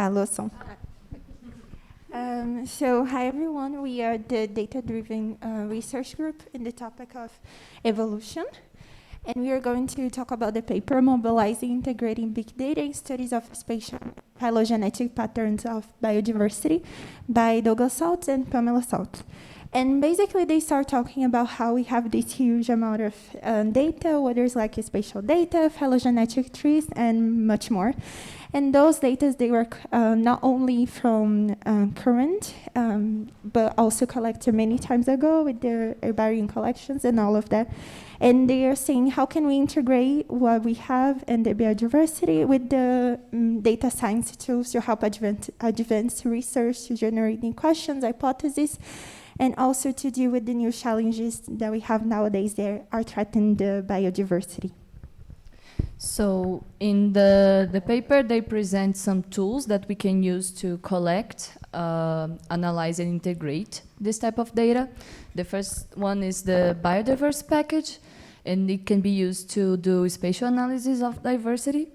Alison. So hi everyone, we are the data-driven research group in the topic of evolution. And we are going to talk about the paper Mobilizing Integrating Big Data in Studies of Spatial Phylogenetic Patterns of Biodiversity by Douglas Saltz and Pamela Saltz. And basically, they start talking about how we have this huge amount of data, whether it's like spatial data, phylogenetic trees, and much more. And those data, they were not only from current, but also collected many times ago with the herbarium collections and all of that. And they are saying, how can we integrate what we have in the biodiversity with the data science tools to help advance research, to generate new questions, hypotheses, and also to deal with the new challenges that we have nowadays that are threatening the biodiversity. So in the paper, they present some tools that we can use to collect, analyze, and integrate this type of data. The first one is the biodiverse package, and it can be used to do spatial analysis of diversity.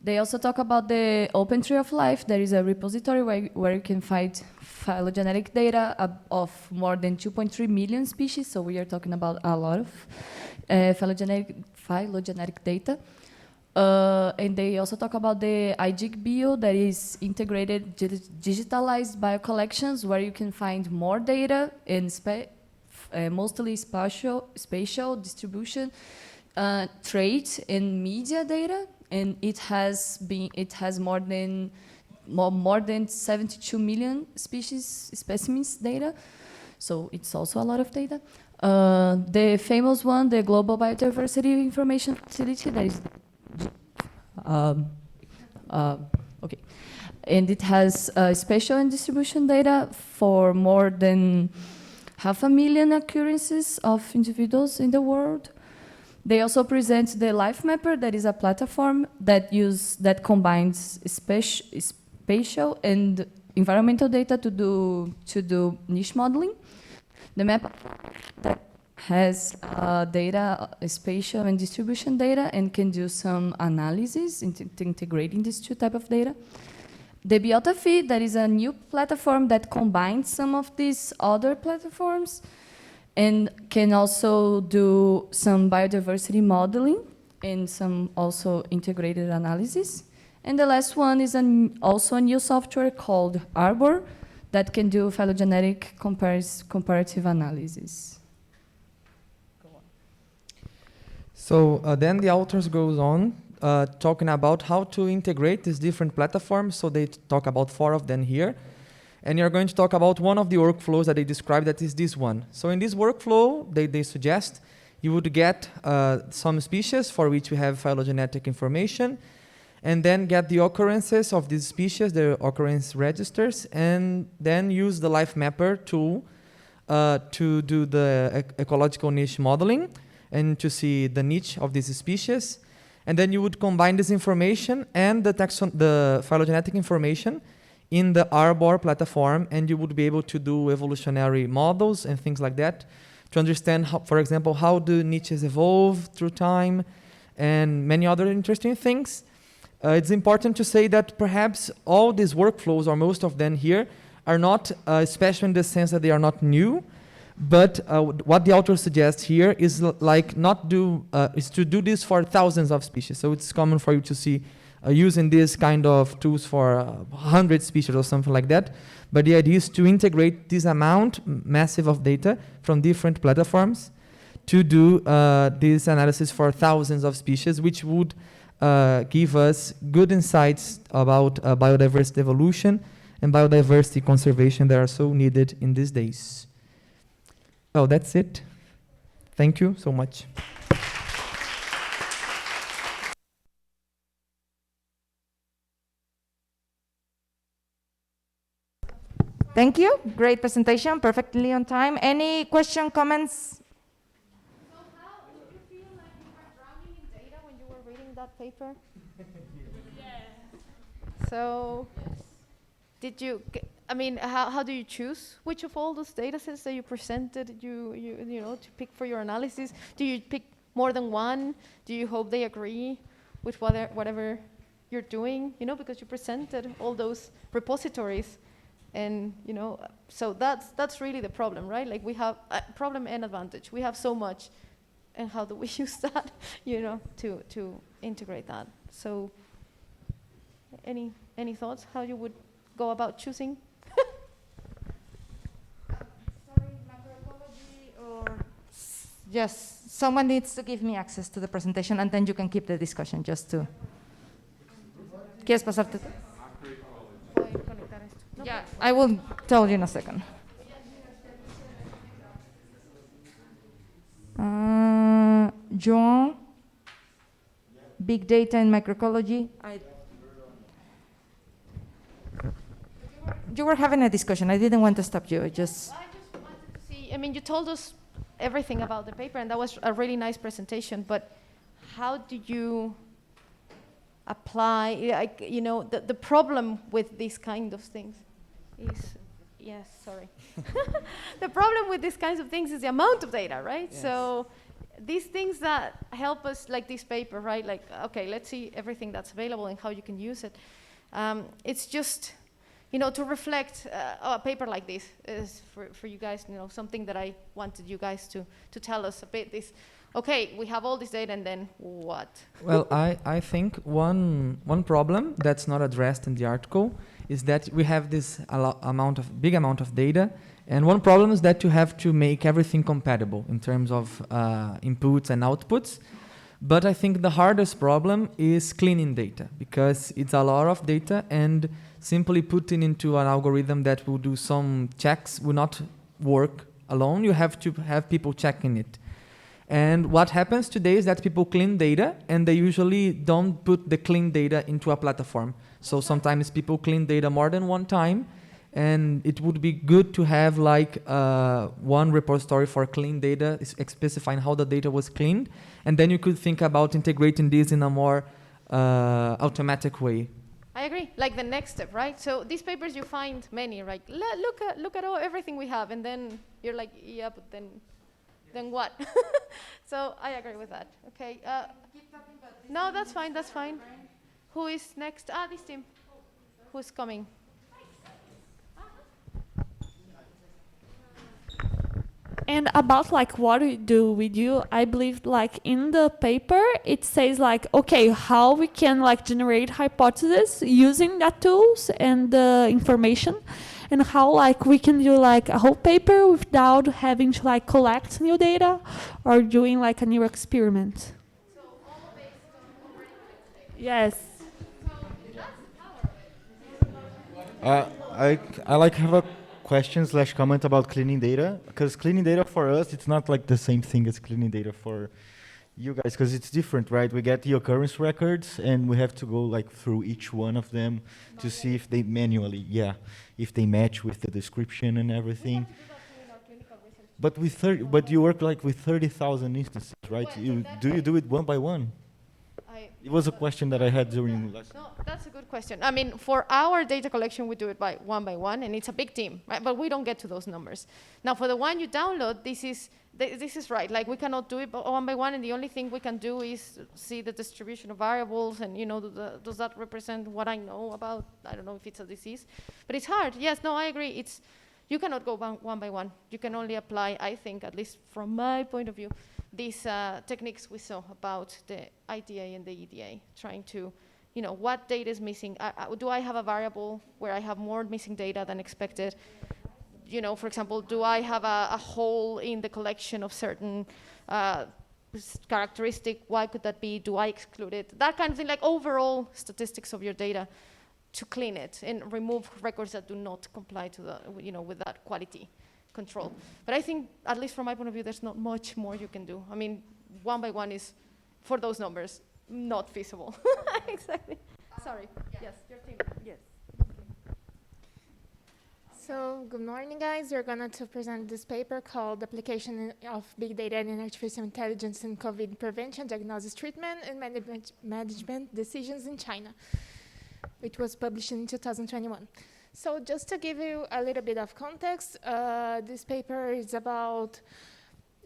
They also talk about the Open Tree of Life. There is a repository where you can find phylogenetic data of more than 2.3 million species, so we are talking about a lot of phylogenetic data. And they also talk about the ICTP-SAIFR, that is integrated digitalized biocollections, where you can find more data in mostly spatial distribution, traits, and media data. And it has more than 72 million specimens data, so it's also a lot of data. The famous one, the Global Biodiversity Information Facility, that is okay, and it has spatial and distribution data for more than 500,000 occurrences of individuals in the world. They also present the Life Mapper, that is a platform that combines spatial and environmental data to do niche modeling. The map that has data, spatial and distribution data, and can do some analysis integrating these two types of data. The Biotaphy, that is a new platform that combines some of these other platforms and can also do some biodiversity modeling and some also integrated analysis. And the last one is also a new software called Arbor that can do phylogenetic comparative analysis. So then the authors goes on talking about how to integrate these different platforms. So they talk about 4 of them here. And you're going to talk about one of the workflows that they describe, that is this one. So in this workflow, they suggest you would get some species for which we have phylogenetic information, and then get the occurrences of these species, the occurrence registers, and then use the Life Mapper tool to do the ecological niche modeling and to see the niche of these species. And then you would combine this information and the phylogenetic information in the Arbor platform, and you would be able to do evolutionary models and things like that to understand, how, for example, how do niches evolve through time and many other interesting things. It's important to say that perhaps all these workflows, or most of them here, are not special in the sense that they are not new, but what the author suggests here is is to do this for thousands of species. So it's common for you to see using this kind of tools for 100 species or something like that. But the idea is to integrate this amount, massive of data from different platforms to do this analysis for thousands of species, which would give us good insights about biodiversity evolution and biodiversity conservation that are so needed in these days. So that's it. Thank you so much. Thank you. Great presentation, perfectly on time. Any question, comments? So how did you feel like you were drowning in data when you were reading that paper? Yeah. So did you, I mean, how do you choose which of all those data sets that you presented you know, to pick for your analysis? Do you pick more than one? Do you hope they agree with whatever you're doing, because you presented all those repositories. And, so that's really the problem, right? Like we have a problem and advantage. We have so much, and how do we use that, to integrate that? So any thoughts how you would go about choosing? Sorry, macroecology or yes, someone needs to give me access to the presentation, and then you can keep the discussion just to. ¿Quieres pasarte? Yeah, I will tell you in a second. Joan, big data and microecology. You were having a discussion. I didn't want to stop you. I just wanted to see, you told us everything about the paper, and that was a really nice presentation, but how do you apply, the problem with these kind of things is, yes, sorry. The problem with these kinds of things is the amount of data, right? Yes. So these things that help us, like this paper, right? Like, okay, let's see everything that's available and how you can use it. It's just, to reflect a paper like this is for you guys, something that I wanted you guys to tell us a bit this, okay, we have all this data, and then what? Well, I think one problem that's not addressed in the article is that we have this big amount of data, and one problem is that you have to make everything compatible in terms of inputs and outputs. But I think the hardest problem is cleaning data, because it's a lot of data, and simply putting into an algorithm that will do some checks will not work alone. You have to have people checking it. And what happens today is that people clean data, and they usually don't put the clean data into a platform. So sometimes people clean data more than one time, and it would be good to have like one repository for clean data, specifying how the data was cleaned, and then you could think about integrating this in a more automatic way. I agree. Like the next step, right? So these papers, you find many, right? Look at everything we have, and then you're like, yeah, but then what? So I agree with that. Okay. No, that's fine. That's fine. Who is next? This team. Who's coming? And about like what we do with you, I believe like in the paper it says like, okay, how we can like generate hypotheses using that tools and the information, and how like we can do like a whole paper without having to like collect new data or doing like a new experiment. So all based on already collected data. Yes. I like have a question/comment about cleaning data, because cleaning data for us, it's not like the same thing as cleaning data for you guys, because it's different, right? We get the occurrence records, and we have to go like through each one of them to see if they manually, if they match with the description and everything. But you work like with 30,000 instances, right? Do you do it one by one? It was a question that I had during last. No, that's a good question. I mean, for our data collection, we do it by one, and it's a big team, right? But we don't get to those numbers. Now, for the one you download, this is right. Like, we cannot do it one by one, and the only thing we can do is see the distribution of variables, and does that represent what I know about? I don't know if it's a disease, but it's hard. Yes, no, I agree. You cannot go one by one. You can only apply, I think, at least from my point of view, these techniques we saw about the IDA and the EDA, trying to, what data is missing? Do I have a variable where I have more missing data than expected? For example, do I have a hole in the collection of certain characteristic? Why could that be? Do I exclude it? That kind of thing, like overall statistics of your data, to clean it and remove records that do not comply to the, with that quality control. But I think, at least from my point of view, there's not much more you can do. I mean, one by one is, for those numbers, not feasible. Exactly. Sorry. Yes, your team. Yes. So, good morning, guys. We're going to present this paper called Application of Big Data and Artificial Intelligence in COVID Prevention, Diagnosis, Treatment, and Management Decisions in China. It was published in 2021. So just to give you a little bit of context, this paper is about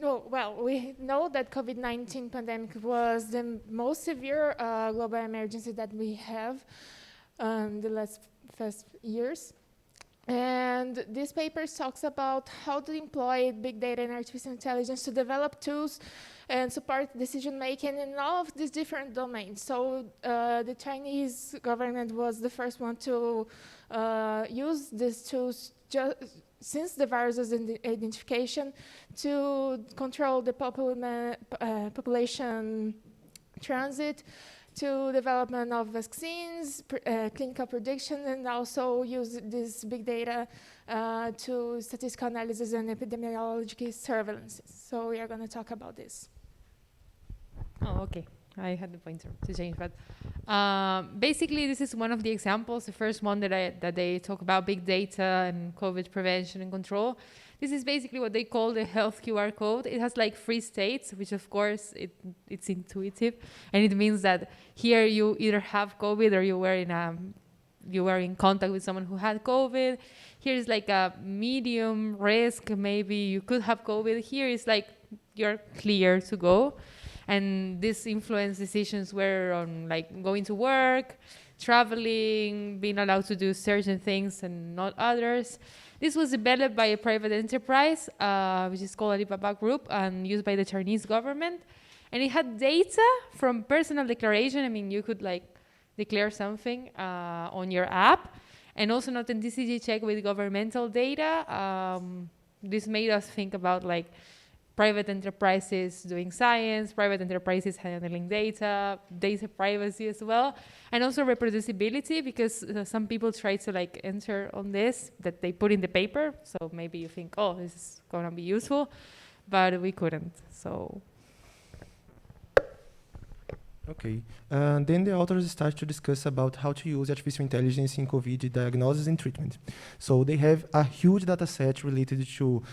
Oh, well, we know that COVID-19 pandemic was the most severe global emergency that we have the first years. And this paper talks about how to employ big data and artificial intelligence to develop tools and support decision making in all of these different domains. So the Chinese government was the first one to use these tools since the virus identification to control the population transit, to development of vaccines, clinical prediction, and also use this big data to statistical analysis and epidemiological surveillance. So we are going to talk about this. Oh, okay. I had the pointer to change, but basically this is one of the examples. The first one that they talk about big data and COVID prevention and control. This is basically what they call the health QR code. It has like 3 states, which of course it's intuitive, and it means that here you either have COVID or you were in contact with someone who had COVID. Here is like a medium risk, maybe you could have COVID. Here is like you're clear to go. And this influenced decisions were on like going to work, traveling, being allowed to do certain things and not others. This was developed by a private enterprise, which is called Alibaba Group, and used by the Chinese government. And it had data from personal declaration. I mean, you could like declare something on your app, and also an authenticity check with governmental data. This made us think about like private enterprises doing science, private enterprises handling data privacy as well, and also reproducibility, because some people try to like enter on this that they put in the paper. So maybe you think, oh, this is gonna be useful, but we couldn't. So. Okay, then the authors start to discuss about how to use artificial intelligence in COVID diagnosis and treatment. So they have a huge data set related to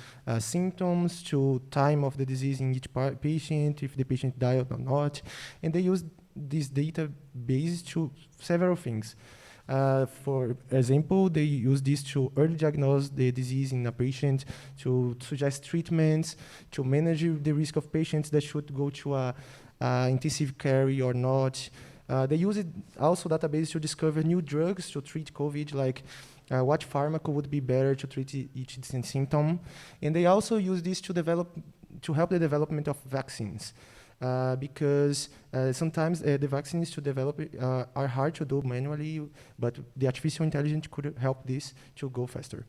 symptoms, to time of the disease in each patient, if the patient died or not, and they use this database to several things. For example, they use this to early diagnose the disease in a patient, to suggest treatments, to manage the risk of patients that should go to a intensive care or not. They use it also database to discover new drugs to treat COVID, like what pharmaco would be better to treat each symptom. And they also use this to help the development of vaccines. Because sometimes the vaccines to develop are hard to do manually, but the artificial intelligence could help this to go faster.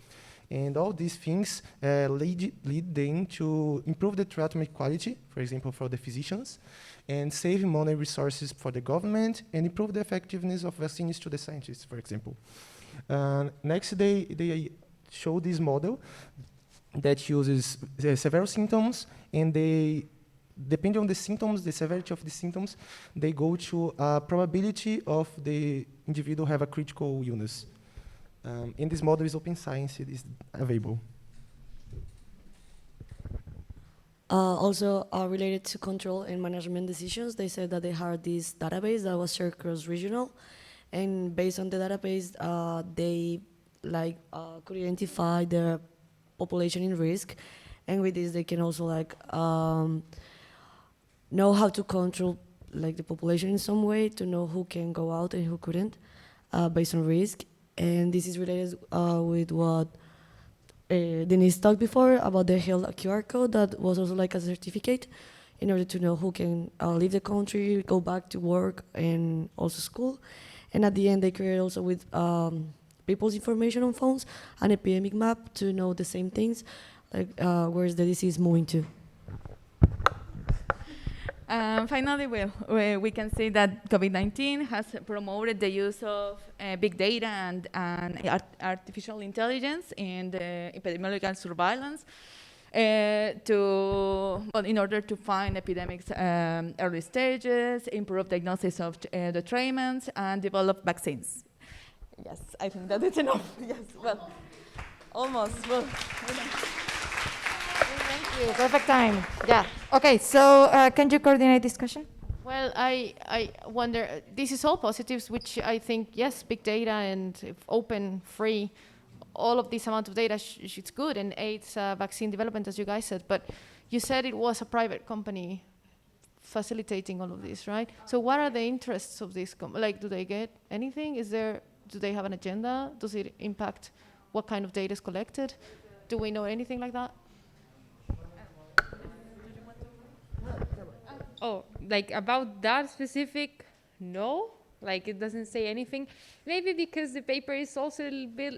And all these things lead them to improve the treatment quality, for example, for the physicians, and save money resources for the government, and improve the effectiveness of vaccines to the scientists, for example. Next, they show this model that uses several symptoms, and they, depending on the symptoms, the severity of the symptoms, they go to a probability of the individual have a critical illness. And this model is open science, it is available. Also related to control and management decisions, they said that they had this database that was shared cross-regional, and based on the database, they could identify the population in risk, and with this they can also know how to control the population in some way, to know who can go out and who couldn't, based on risk. And this is related with what Denise talked before about the health QR code that was also like a certificate in order to know who can leave the country, go back to work, and also school. And at the end, they created also with people's information on phones an epidemic map to know the same things, like where is the disease moving to. Finally, we can see that COVID-19 has promoted the use of big data and artificial intelligence in the epidemiological surveillance in order to find epidemics early stages, improve diagnosis of the treatments, and develop vaccines. Yes, I think that is enough. Yes, well, almost. Well. Thank you. Perfect time. Yeah. Okay. So can you coordinate discussion? Well, I wonder, this is all positives, which I think, yes, big data and open, free, all of this amount of data, it's good and aids vaccine development, as you guys said, but you said it was a private company facilitating all of this, right? So what are the interests of this? Like, do they get anything? Do they have an agenda? Does it impact what kind of data is collected? Do we know anything like that? Oh, like about that specific, no. Like it doesn't say anything. Maybe because the paper is also a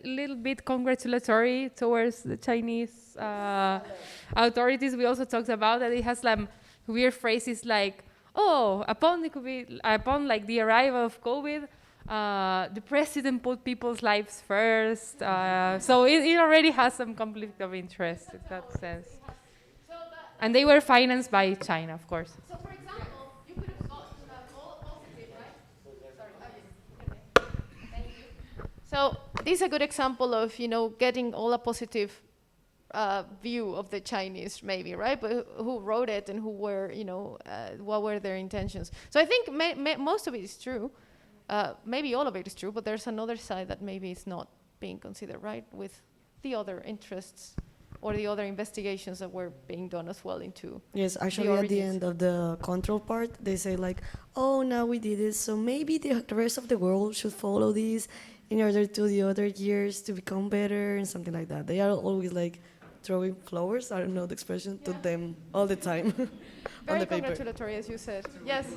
little bit congratulatory towards the Chinese authorities. We also talked about that it has like weird phrases like, oh, upon like the arrival of COVID, the president put people's lives first. So it already has some conflict of interest in that sense. And they were financed by China, of course. So, for example, you could have gotten all positive, right? Sorry. Thank you. So this is a good example of, getting all a positive view of the Chinese, maybe, right? But who wrote it and who were, what were their intentions? So I think most of it is true. Maybe all of it is true, but there's another side that maybe is not being considered, right? With the other interests or the other investigations that were being done as well into Yes, actually at the end of the control part, they say like, oh, now we did this, so maybe the rest of the world should follow this in order to the other years to become better and something like that. They are always like throwing flowers, I don't know the expression, to them all the time on Very the paper. congratulatory, as you said. Yes,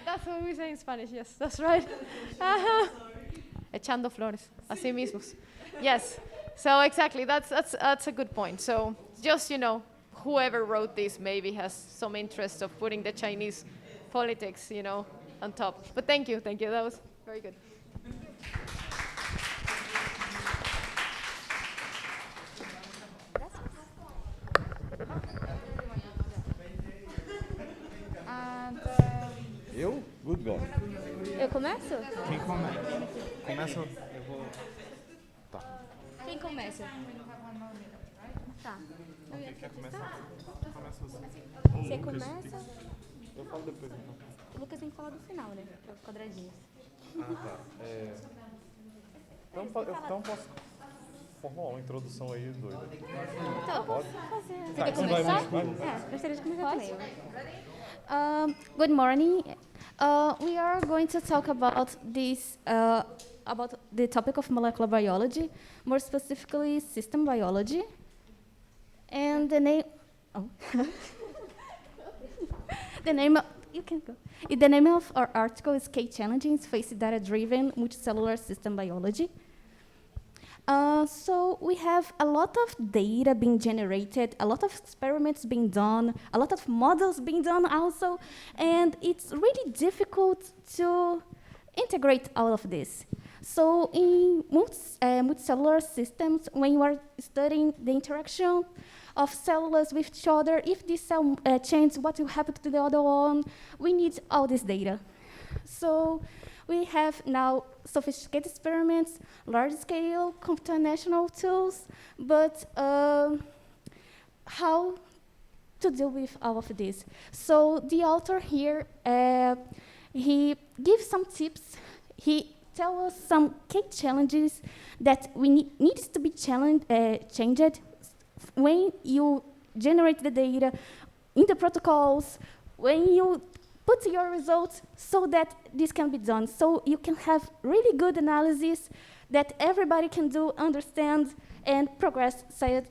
that's what we say in Spanish, yes, that's right. Echando flores, así mismos. Yes. So exactly, that's a good point. So just, whoever wrote this maybe has some interest of putting the Chinese politics, on top. But thank you. That was very good. Eu? Good guy. Eu começo? Quem começa? Começa, eu vou... Tá. Quem começa? Tá. Quer começar? Começa você. Você começa? Eu falo depois, então. O Lucas tem que falar do final, né? Para os quadradinhos. Ah, tá. Então posso formular uma introdução aí doida. Então, eu posso fazer. Você Tá, quer então começar? vai. Gostaria de começar também. Good morning. We are going to talk about this, about the topic of molecular biology, more specifically system biology. And the name, you can go. The name of our article is K-Challenging Space Data-Driven Multicellular System Biology. So we have a lot of data being generated, a lot of experiments being done, a lot of models being done also, and it's really difficult to integrate all of this. So in multicellular systems, when you are studying the interaction of cells with each other, if this cell changes, what will happen to the other one, we need all this data. So we have now sophisticated experiments, large-scale computational tools, but how to deal with all of this? So the author here, he gives some tips. He tells us some key challenges that we needs to be changed when you generate the data in the protocols, when you put your results, so that this can be done. So you can have really good analysis that everybody can do, understand, and progress science.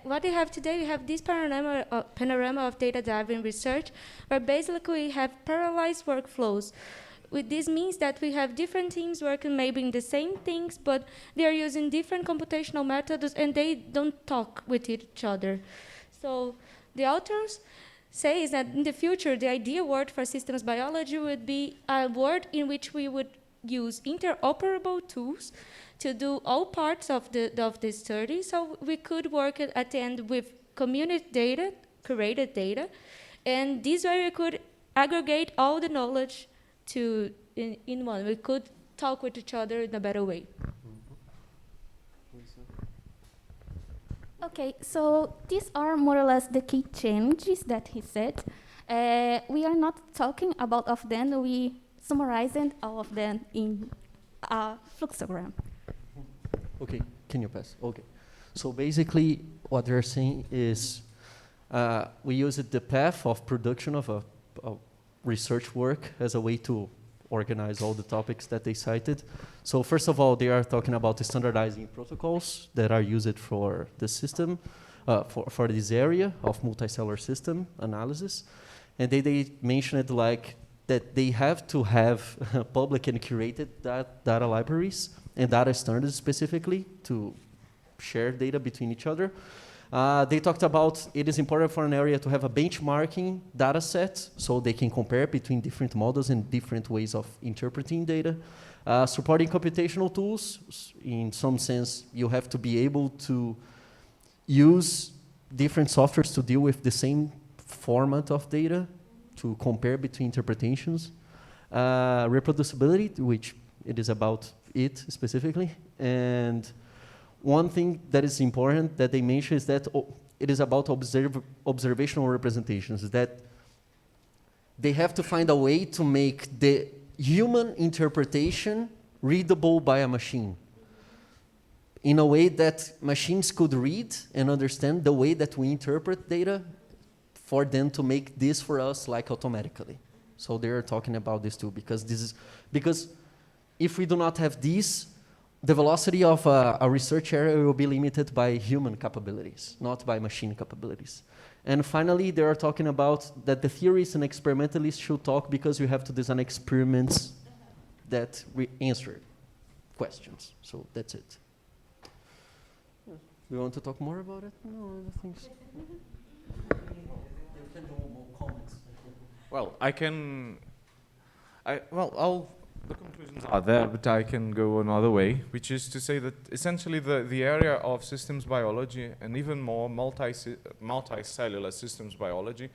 What we have today, we have this panorama of data-driven research, where basically we have parallelized workflows. This means that we have different teams working maybe in the same things, but they are using different computational methods, and they don't talk with each other. So the authors say is that in the future, the ideal word for systems biology would be a word in which we would use interoperable tools to do all parts of the study. So we could work at the end with community data, curated data, and this way we could aggregate all the knowledge in one. We could talk with each other in a better way. Okay, so these are more or less the key changes that he said. We are not talking about all of them, we summarizing all of them in a fluxogram. Okay, can you pass? Okay. So basically, what they're saying is we used the path of production of a research work as a way to organize all the topics that they cited. So first of all, they are talking about the standardizing protocols that are used for the system, for this area of multicellular system analysis. And they mentioned like that they have to have public and curated data libraries and data standards specifically to share data between each other. They talked about it is important for an area to have a benchmarking data set so they can compare between different models and different ways of interpreting data. Supporting computational tools, in some sense, you have to be able to use different softwares to deal with the same format of data to compare between interpretations. Reproducibility, which it is about it specifically. And one thing that is important that they mention is that it is about observational representations, that they have to find a way to make the human interpretation readable by a machine in a way that machines could read and understand the way that we interpret data for them to make this for us like automatically. So they're talking about this too, because if we do not have this, the velocity of a research area will be limited by human capabilities, not by machine capabilities. And finally, they are talking about that the theorists and experimentalists should talk because you have to design experiments that answer questions. So that's it. We want to talk more about it? No, other things. You can do more comments. Well, the conclusions are there, but I can go another way, which is to say that essentially the area of systems biology and even more multicellular systems biology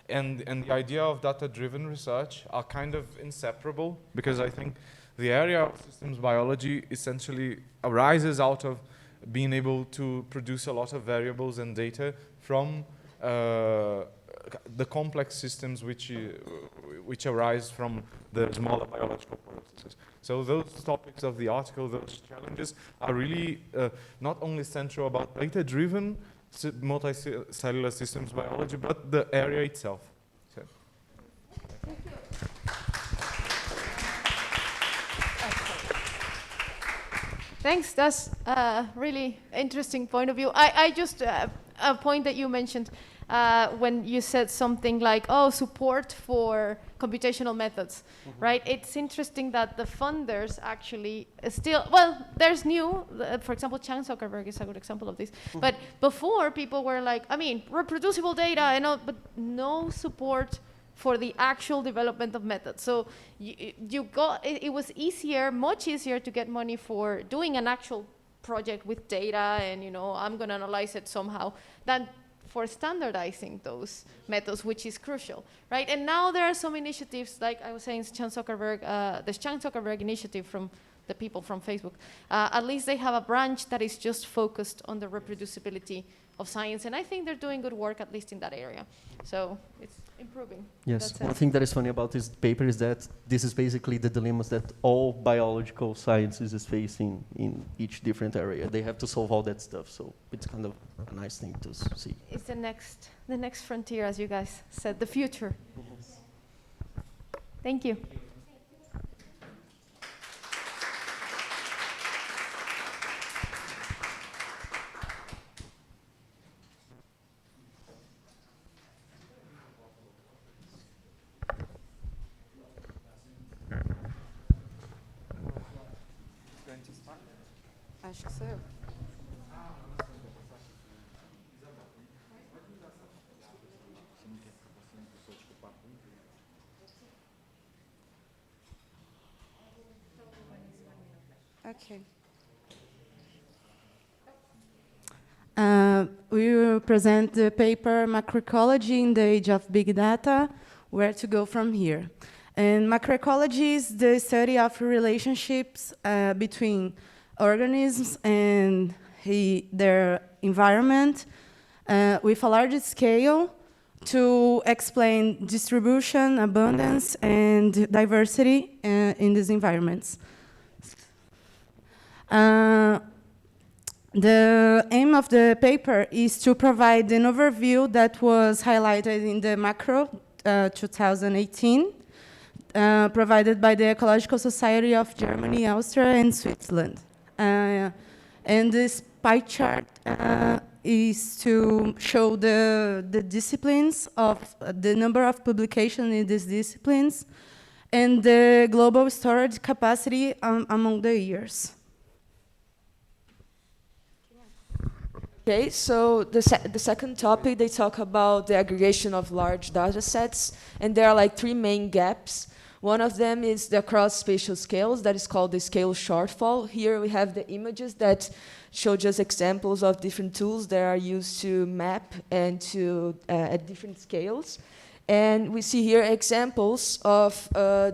and the idea of data-driven research are kind of inseparable, because I think the area of systems biology essentially arises out of being able to produce a lot of variables and data from the complex systems which arise from the smaller biological processes. So those topics of the article, those challenges are really not only central about data-driven multicellular systems biology, but the area itself. So. Thank you. Thanks, that's a really interesting point of view. I just, a point that you mentioned when you said something like, oh, support for computational methods, right? It's interesting that the funders actually still, well, there's new, for example, Chan Zuckerberg is a good example of this, but before people were like, I mean, reproducible data and all, but no support for the actual development of methods. So it was easier, much easier to get money for doing an actual project with data and, you know, I'm gonna analyze it somehow, than for standardizing those methods, which is crucial, right? And now there are some initiatives, like I was saying, Chan Zuckerberg, the Chan Zuckerberg initiative from the people from Facebook. At least they have a branch that is just focused on the reproducibility of science, and I think they're doing good work, at least in that area. So it's improving. Yes, one thing that is funny about this paper is that this is basically the dilemmas that all biological sciences is facing in each different area. They have to solve all that stuff, so it's kind of a nice thing to see. It's the next frontier, as you guys said, the future. Yes. Thank you. Acho que sou eu. Okay. We will present the paper Macroecology in the Age of Big Data, Where to Go from Here. And macroecology is the study of relationships between organisms and their environment with a large scale to explain distribution, abundance, and diversity in these environments. The aim of the paper is to provide an overview that was highlighted in the macro 2018, provided by the Ecological Society of Germany, Austria, and Switzerland. And this pie chart is to show the disciplines of the number of publications in these disciplines and the global storage capacity among the years. Okay, so the second topic, they talk about the aggregation of large data sets, and there are like 3 main gaps. One of them is the cross-spatial scales, that is called the scale shortfall. Here we have the images that show just examples of different tools that are used to map and to at different scales. And we see here examples of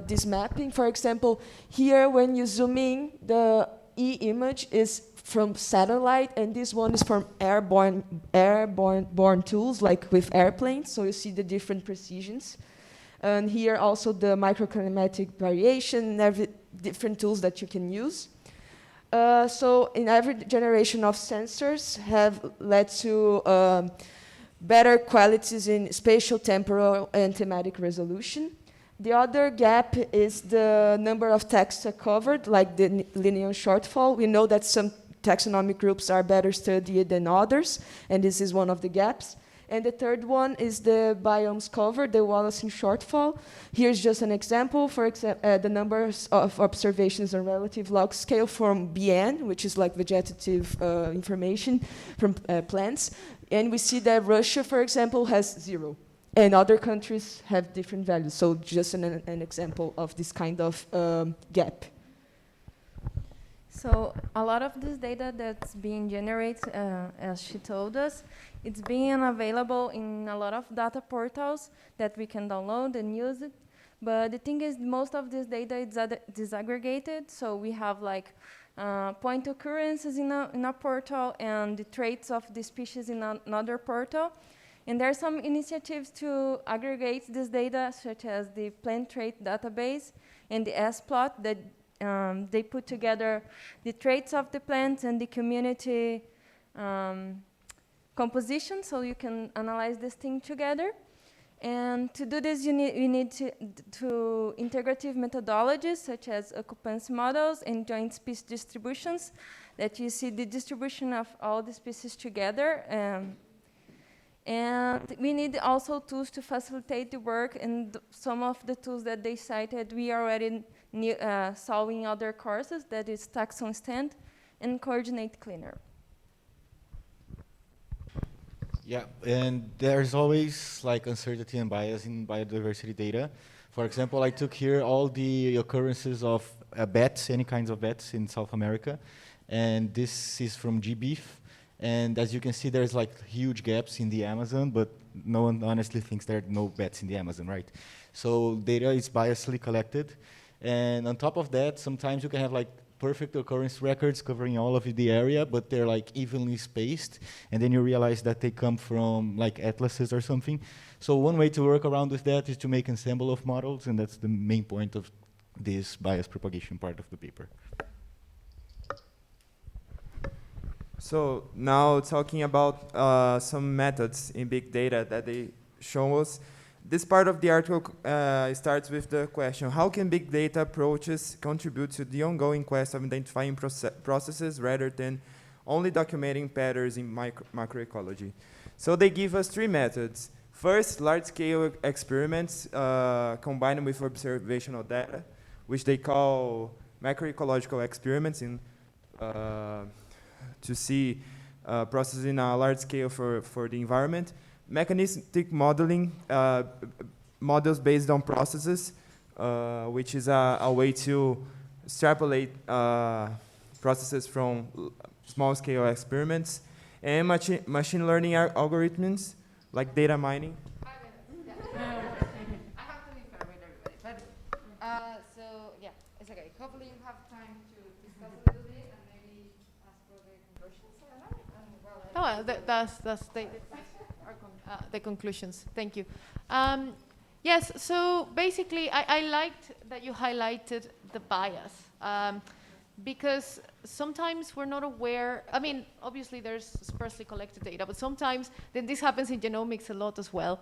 this mapping. For example, here when you zoom in, the E image is from satellite, and this one is from airborne tools, like with airplanes, so you see the different precisions. And here also the microkinetic variation, and different tools that you can use. So in every generation of sensors have led to better qualities in spatial, temporal, and thematic resolution. The other gap is the number of texts covered, like the linear shortfall. We know that some taxonomic groups are better studied than others, and this is one of the gaps. And the third one is the biomes covered, the Wallacean shortfall. Here's just an example. For example, the numbers of observations on relative log scale from BN, which is like vegetative information from plants. And we see that Russia, for example, has 0. And other countries have different values. So just an example of this kind of gap. So a lot of this data that's being generated, as she told us, it's being available in a lot of data portals that we can download and use it. But the thing is, most of this data is disaggregated. So we have like point occurrences in a portal and the traits of the species in another portal. And there are some initiatives to aggregate this data, such as the plant trait database and the splot that they put together the traits of the plants and the community composition, so you can analyze this thing together. And to do this, you need to integrative methodologies, such as occupancy models and joint species distributions, that you see the distribution of all the species together. And we need also tools to facilitate the work, and some of the tools that they cited, we already saw in other courses, that is Taxon Stand and Coordinate Cleaner. Yeah, and there's always like uncertainty and bias in biodiversity data. For example, I took here all the occurrences of bats, any kinds of bats in South America, and this is from GBIF. And as you can see, there's like huge gaps in the Amazon, but no one honestly thinks there are no bats in the Amazon, right? So data is biasly collected. And on top of that, sometimes you can have like perfect occurrence records covering all of the area, but they're like evenly spaced. And then you realize that they come from like atlases or something. So one way to work around with that is to make ensemble of models, and that's the main point of this bias propagation part of the paper. So now talking about some methods in big data that they show us. This part of the article starts with the question, how can big data approaches contribute to the ongoing quest of identifying processes rather than only documenting patterns in macroecology? So they give us 3 methods. First, large-scale experiments combined with observational data, which they call macroecological experiments to see processes in a large scale for the environment. Mechanistic modeling, models based on processes, which is a way to extrapolate processes from small-scale experiments. And machine learning algorithms, like data mining. I have to be fair with everybody, but so yeah, it's okay. Hopefully you have time to discuss a little bit and maybe ask for the conclusions. That's the conclusions. Thank you. Yes, so basically I liked that you highlighted the bias because sometimes we're not aware. I mean, obviously there's sparsely collected data, but sometimes, then this happens in genomics a lot as well.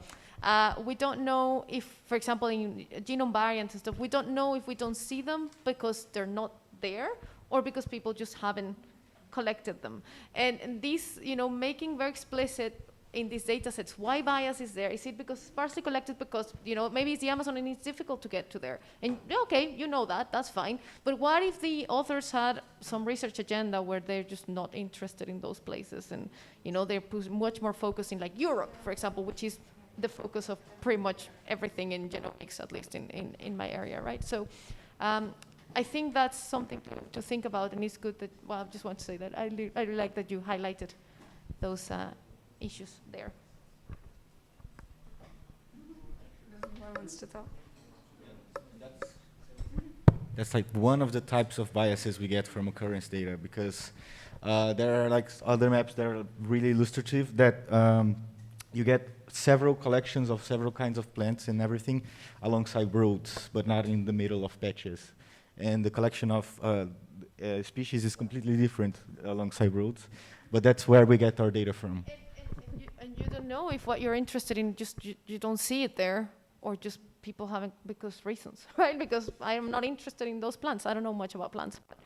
We don't know if, for example, in genome variants and stuff, we don't know if we don't see them because they're not there or because people just haven't collected them. And this, making very explicit in these data sets, why bias is there? Is it because sparsely collected because, maybe it's the Amazon and it's difficult to get to there? And okay, that's fine. But what if the authors had some research agenda where they're just not interested in those places and, they're much more focused in like Europe, for example, which is the focus of pretty much everything in genomics, at least in my area, right? So I think that's something to think about, and it's good that, I just want to say that I really like that you highlighted those issues there. Who wants to talk? That's like one of the types of biases we get from occurrence data, because there are like other maps that are really illustrative that you get several collections of several kinds of plants and everything alongside roads, but not in the middle of patches. And the collection of species is completely different alongside roads, but that's where we get our data from. And you don't know if what you're interested in, just you don't see it there, or just people haven't, because reasons, right? Because I am not interested in those plants. I don't know much about plants. But,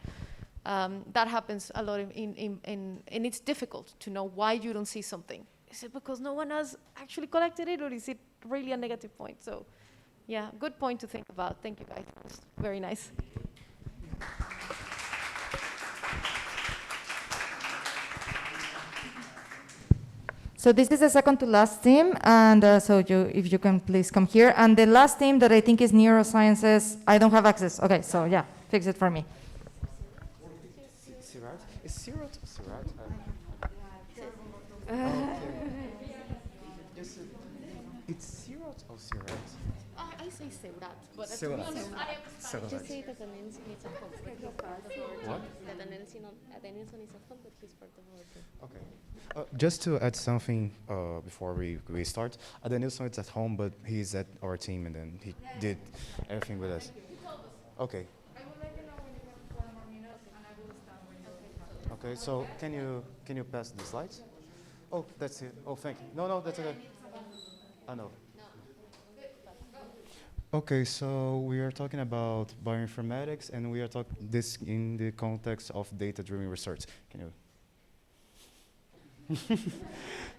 that happens a lot and it's difficult to know why you don't see something. Is it because no one has actually collected it, or is it really a negative point? So, yeah, good point to think about. Thank you, guys. It's very nice. So this is the second to last theme, and if you can please come here. And the last theme that I think is neurosciences, I don't have access. Okay, so yeah, fix it for me. Is Sirat or Sirat? It's Sirat or Sirat? I say Serrat, but to be honest, I just say that Danielson is a fund, but he's part of our team. What? That Danielson is a fund, but he's part of our team. Okay. Just to add something before we start, Danielson is at home, but he's at our team, and then he did everything with us. Okay. Okay, so can you pass the slides? Oh, that's it. Oh, thank you. No, that's okay. I know. Okay, so we are talking about bioinformatics, and we are talking this in the context of data-driven research. Can you?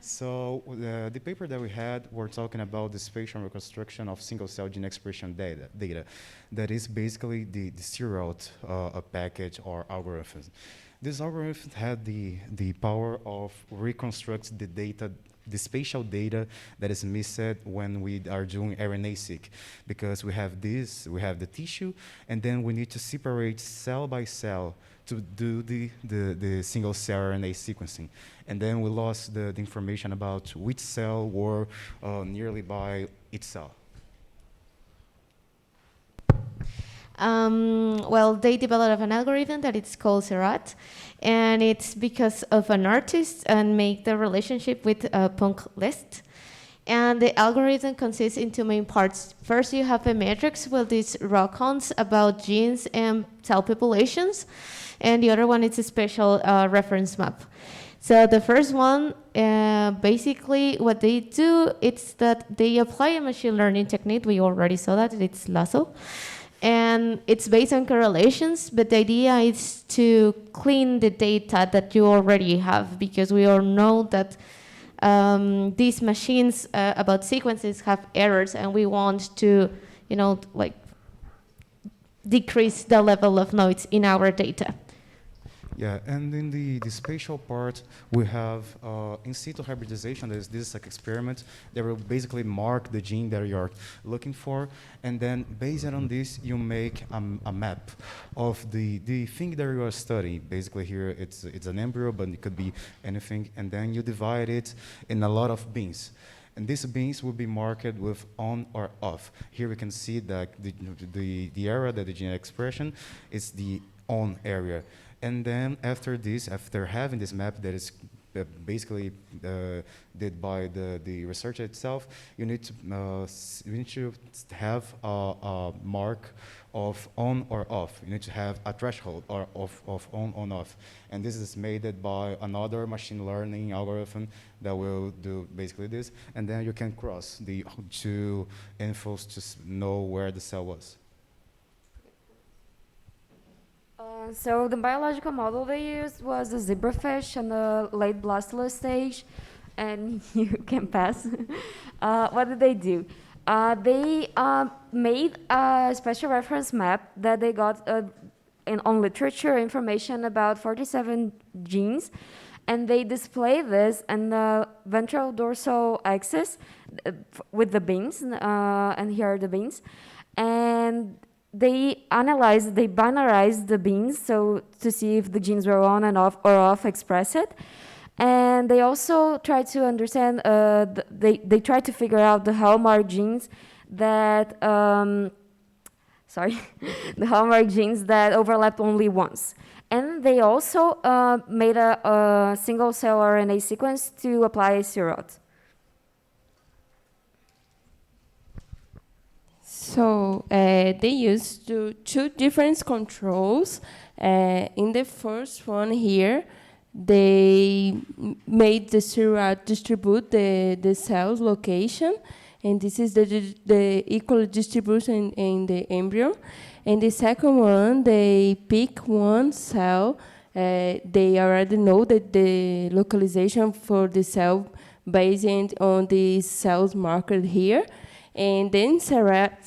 So the paper that we had, we're talking about the spatial reconstruction of single-cell gene expression data. That is basically the serial package or algorithm. This algorithm had the power of reconstruct the data, the spatial data that is missed when we are doing RNA-seq, because we have the tissue, and then we need to separate cell by cell to do the single cell RNA sequencing. And then we lost the information about which cell were nearly by each cell. Well, they developed an algorithm that it's called Serrat, and it's because of an artist and make the relationship with Punk List. And the algorithm consists in two main parts. First, you have a matrix with these raw counts about genes and cell populations, and the other one is a special reference map. So the first one, basically what they do, it's that they apply a machine learning technique. We already saw that, it's Lasso. And it's based on correlations, but the idea is to clean the data that you already have, because we all know that these machines about sequences have errors, and we want to, decrease the level of noise in our data. Yeah, and in the spatial part, we have in situ hybridization. This is like experiment that will basically mark the gene that you're looking for, and then based on this, you make a map of the thing that you are studying. Basically, here it's an embryo, but it could be anything, and then you divide it in a lot of bins. And these bins will be marked with on or off. Here we can see that the area that the gene expression is the on area. And then after this, after having this map that is basically did by the researcher itself, you need to have a mark of on or off. You need to have a threshold or of on off. And this is made by another machine learning algorithm that will do basically this. And then you can cross the two infos to know where the cell was. So the biological model they used was a zebrafish in the late blastula stage, and you can pass. What did they do? They made a special reference map that they got on literature information about 47 genes, and they display this in the ventral dorsal axis with the beans, and here are the beans, and they binarized the beans so to see if the genes were on and off or off expressed. And they also tried to understand, they tried to figure out the hallmark genes that, the hallmark genes that overlap only once. And they also made a single cell RNA sequence to apply Sirot. So they used two different controls. In the first one here, they made the Sirot distribute the cell's location, and this is the equal distribution in the embryo. And the second one, they pick one cell. They already know that the localization for the cell based on the cells marked here. And then Serrat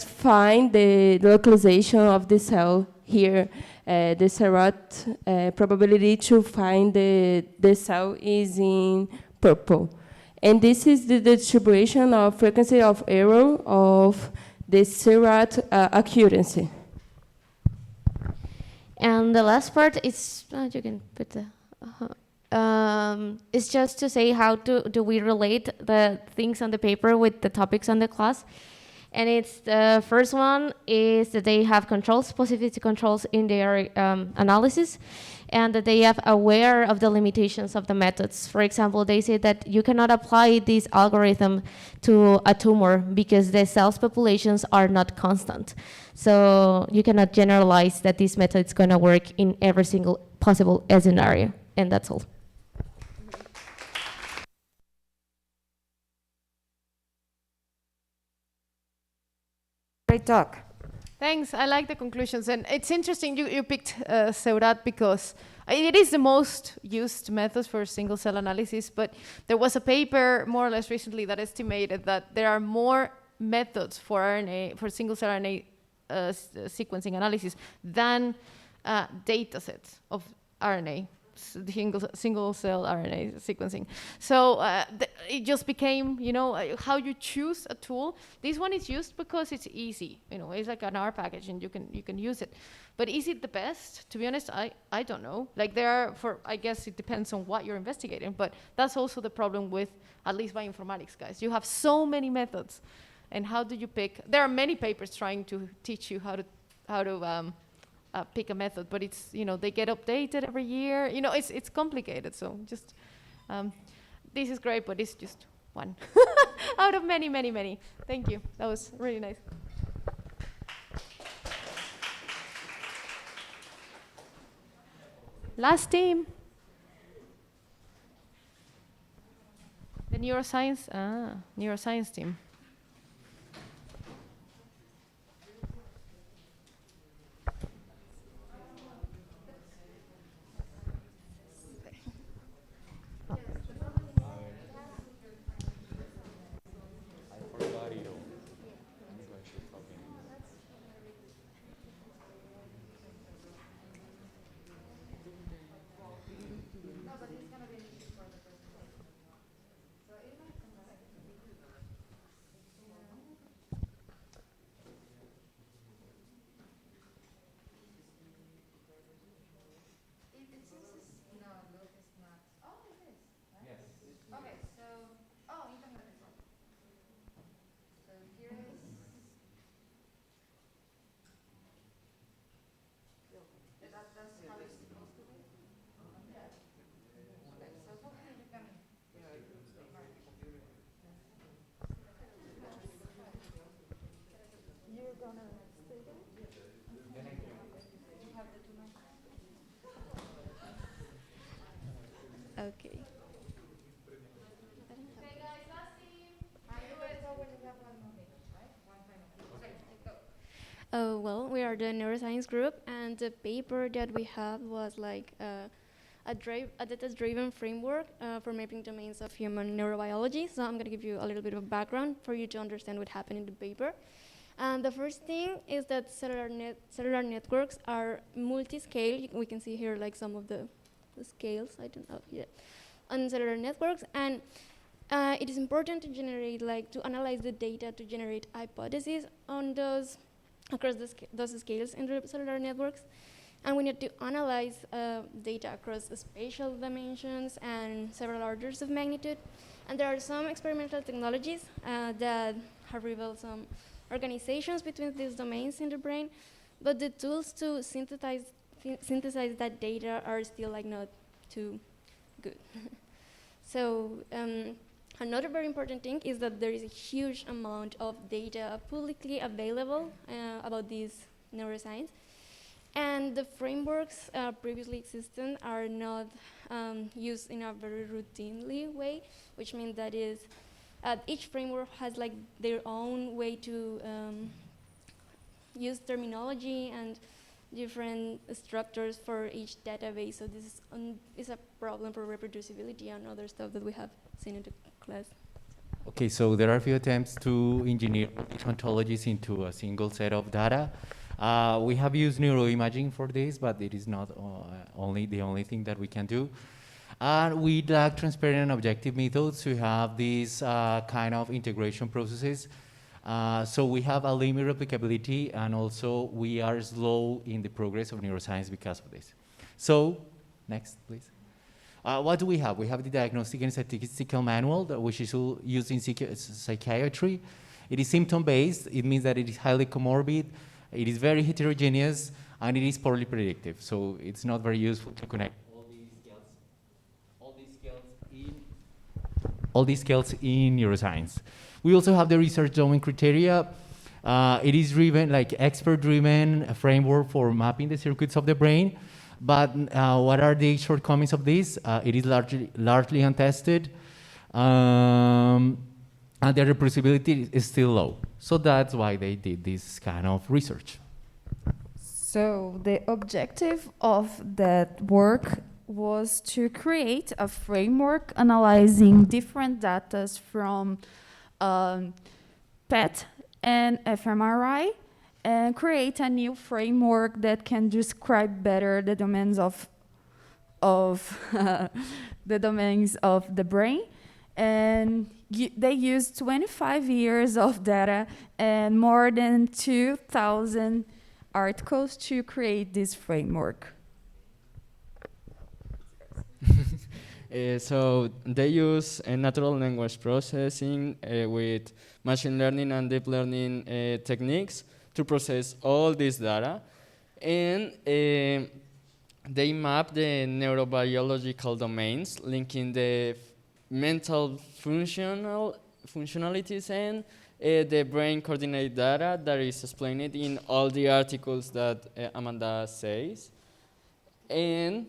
find the localization of the cell here. The Serrat probability to find the cell is in purple. And this is the distribution of frequency of error of the Serrat accuracy. And the last part is, you can put the, it's just to say how do we relate the things on the paper with the topics on the class. And it's the first one is that they have controls, specificity controls in their analysis, and that they are aware of the limitations of the methods. For example, they say that you cannot apply this algorithm to a tumor because the cells populations are not constant. So you cannot generalize that this method is going to work in every single possible scenario, and that's all. Great talk. Thanks. I like the conclusions. And it's interesting you picked Serrat because it is the most used method for single cell analysis, but there was a paper more or less recently that estimated that there are more methods for RNA, for single cell RNA sequencing analysis than data sets of RNA. Single cell RNA sequencing. So it just became, how you choose a tool. This one is used because it's easy. It's like an R package and you can use it. But is it the best? To be honest, I don't know. Like I guess it depends on what you're investigating, but that's also the problem with, at least bioinformatics guys. You have so many methods, and how do you pick? There are many papers trying to teach you how to pick a method, but it's, they get updated every year. It's complicated. So just, this is great, but it's just one out of many, many, many. Thank you. That was really nice. Last team. The neuroscience team. neuroscience group, and the paper that we have was like a data-driven framework for mapping domains of human neurobiology. So I'm going to give you a little bit of background for you to understand what happened in the paper. And the first thing is that cellular networks are multi-scale. We can see here like some of the scales, I don't know, yeah, on cellular networks. And it is important to generate, to analyze the data to generate hypotheses on those, across those scales in the cellular networks. And we need to analyze data across spatial dimensions and several orders of magnitude. And there are some experimental technologies that have revealed some organizations between these domains in the brain, but the tools to synthesize that data are still not too good. So another very important thing is that there is a huge amount of data publicly available about these neuroscience. And the frameworks previously existent are not used in a very routinely way, which means that each framework has their own way to use terminology and different structures for each database. So this is a problem for reproducibility and other stuff that we have seen in the class. Okay, so there are a few attempts to engineer ontologies into a single set of data. We have used neuroimaging for this, but it is not the only thing that we can do. And we lack transparent and objective methods to have these kind of integration processes. So we have a limited replicability, and also we are slow in the progress of neuroscience because of this. So, next, please. What do we have? We have the Diagnostic and Statistical Manual, which is used in psychiatry. It is symptom-based. It means that it is highly comorbid. It is very heterogeneous, and it is poorly predictive. So it's not very useful to connect all these scales in neuroscience. We also have the research domain criteria. It is driven, expert-driven framework for mapping the circuits of the brain. But what are the shortcomings of this? It is largely untested, and the reproducibility is still low. So that's why they did this kind of research. So the objective of that work was to create a framework analyzing different data from PET and fMRI, and create a new framework that can describe better the domains of the domains of the brain. And they used 25 years of data and more than 2,000 articles to create this framework. So they use natural language processing with machine learning and deep learning techniques to process all this data. And they map the neurobiological domains, linking the mental functionalities and the brain coordinate data that is explained in all the articles that Amanda says. And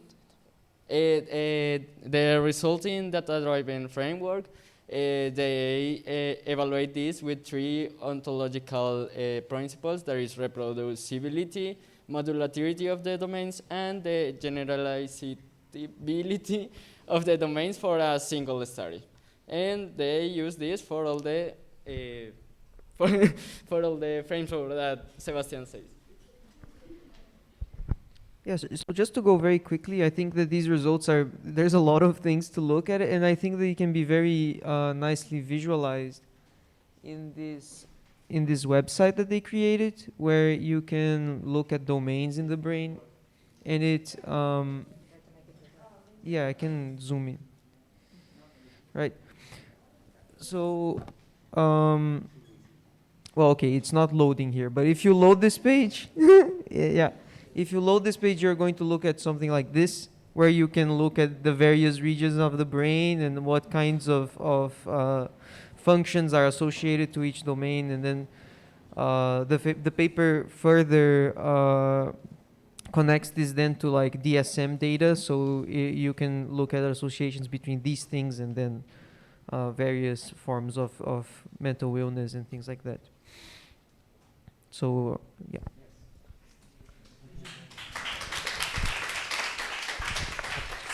the resulting data-driven framework, they evaluate this with 3 ontological principles. There is reproducibility, modulatility of the domains, and the generalizability of the domains for a single study. And they use this for all the for all the framework that Sebastian says. Yes, so just to go very quickly, I think that these results there's a lot of things to look at, and I think they can be very nicely visualized in this website that they created, where you can look at domains in the brain, and it, yeah, I can zoom in, right? So, well, okay, it's not loading here, but if you load this page, yeah. If you load this page, you're going to look at something like this, where you can look at the various regions of the brain and what kinds of functions are associated to each domain. And then the paper further connects this then to DSM data, so you can look at associations between these things and then various forms of mental illness and things like that. So, yeah.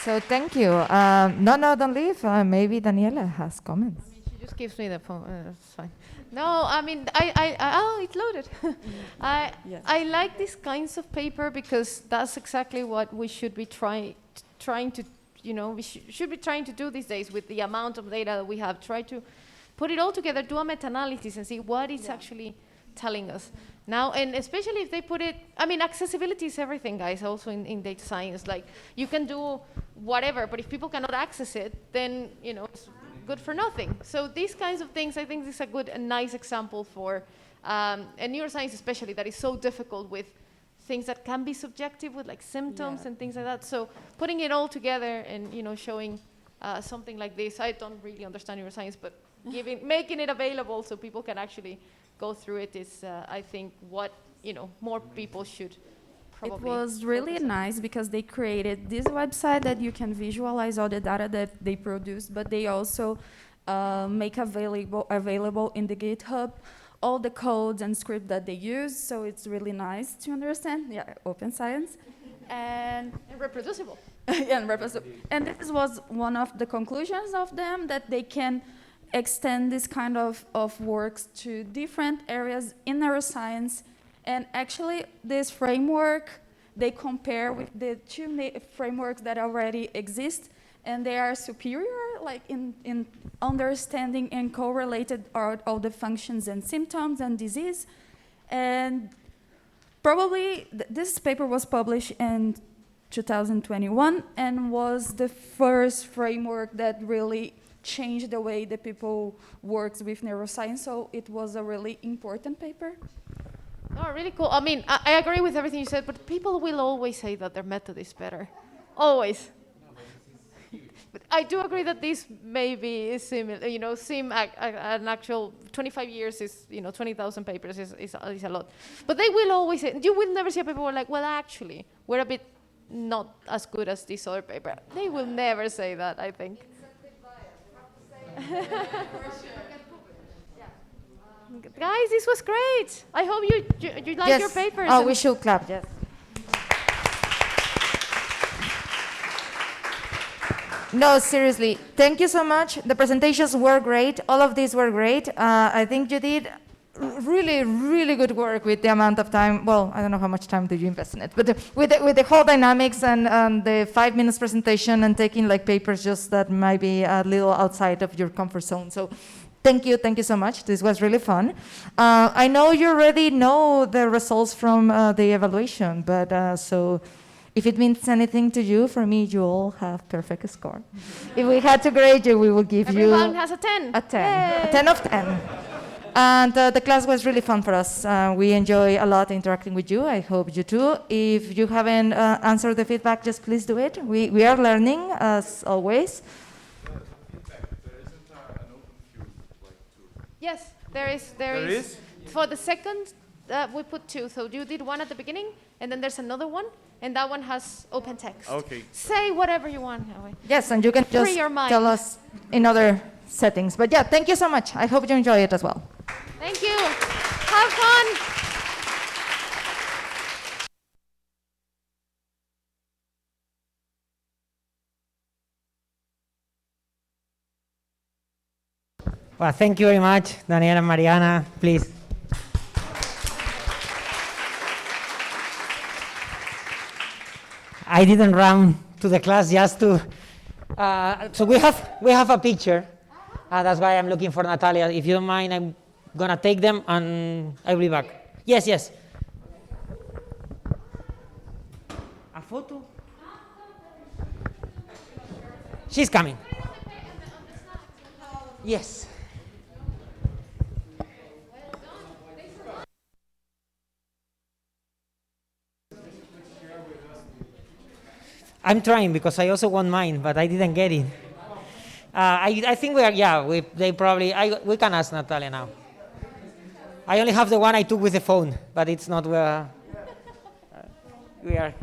So thank you. No, don't leave. Maybe Daniela has comments. She just gives me the phone. That's fine. No, I mean, oh, it's loaded. I like these kinds of paper because that's exactly what we should be trying to, we should be trying to do these days with the amount of data that we have. Try to put it all together, do a meta-analysis, and see what it's actually telling us. Now, and especially if they put it, I mean, accessibility is everything, guys, also in data science. Like, you can do whatever, but if people cannot access it, then, it's good for nothing. So these kinds of things, I think this is a nice example for, and neuroscience especially, that is so difficult with things that can be subjective with like symptoms and things like that. So putting it all together and, showing something like this, I don't really understand neuroscience, but making it available so people can actually go through it is, I think, what more people should probably. It was really nice because they created this website that you can visualize all the data that they produce, but they also make available in the GitHub all the codes and script that they use. So it's really nice to understand. Yeah, open science, and reproducible. And reproducible. And this was one of the conclusions of them, that they can extend this kind of works to different areas in neuroscience. And actually, this framework, they compare with the two frameworks that already exist, and they are superior, like in understanding and correlated all the functions and symptoms and disease. And probably this paper was published in 2021 and was the first framework that really changed the way that people works with neuroscience. So it was a really important paper. Oh, really cool. I mean, I agree with everything you said, but people will always say that their method is better. Always. But I do agree that this maybe is similar, an actual 25 years is, 20,000 papers is a lot. But they will always say, you will never see a paper where like, well, actually, we're a bit not as good as this other paper. They will never say that, I think. Guys, this was great. I hope you like your papers. Oh, we should clap, yes. No, seriously, thank you so much. The presentations were great. All of these were great. I think you did really, really good work with the amount of time. Well, I don't know how much time did you invest in it, but with the whole dynamics and the 5 minutes presentation and taking like papers just that might be a little outside of your comfort zone. So thank you so much. This was really fun. I know you already know the results from the evaluation, but so if it means anything to you, for me, you all have perfect score. If we had to grade you, we will give Everyone has a 10. A 10. Yay. A 10 of 10. And the class was really fun for us. We enjoy a lot interacting with you. I hope you too. If you haven't answered the feedback, just please do it. We are learning, as always. Yes, there is. For the second, we put 2. So you did one at the beginning, and then there's another one, and that one has open text. Okay. Say whatever you want. Yes, and you can just tell us in other settings. But yeah, thank you so much. I hope you enjoy it as well. Thank you. Have fun. Well, thank you very much, Daniela and Mariana. Please. I didn't run to the class just to. So we have a picture. That's why I'm looking for Natalia. If you don't mind, I'm gonna take them and I'll be back. Yes. A photo? She's coming. Yes. I'm trying because I also want mine, but I didn't get it. I think we are, we can ask Natalia now. I only have the one I took with the phone, but it's not where we are.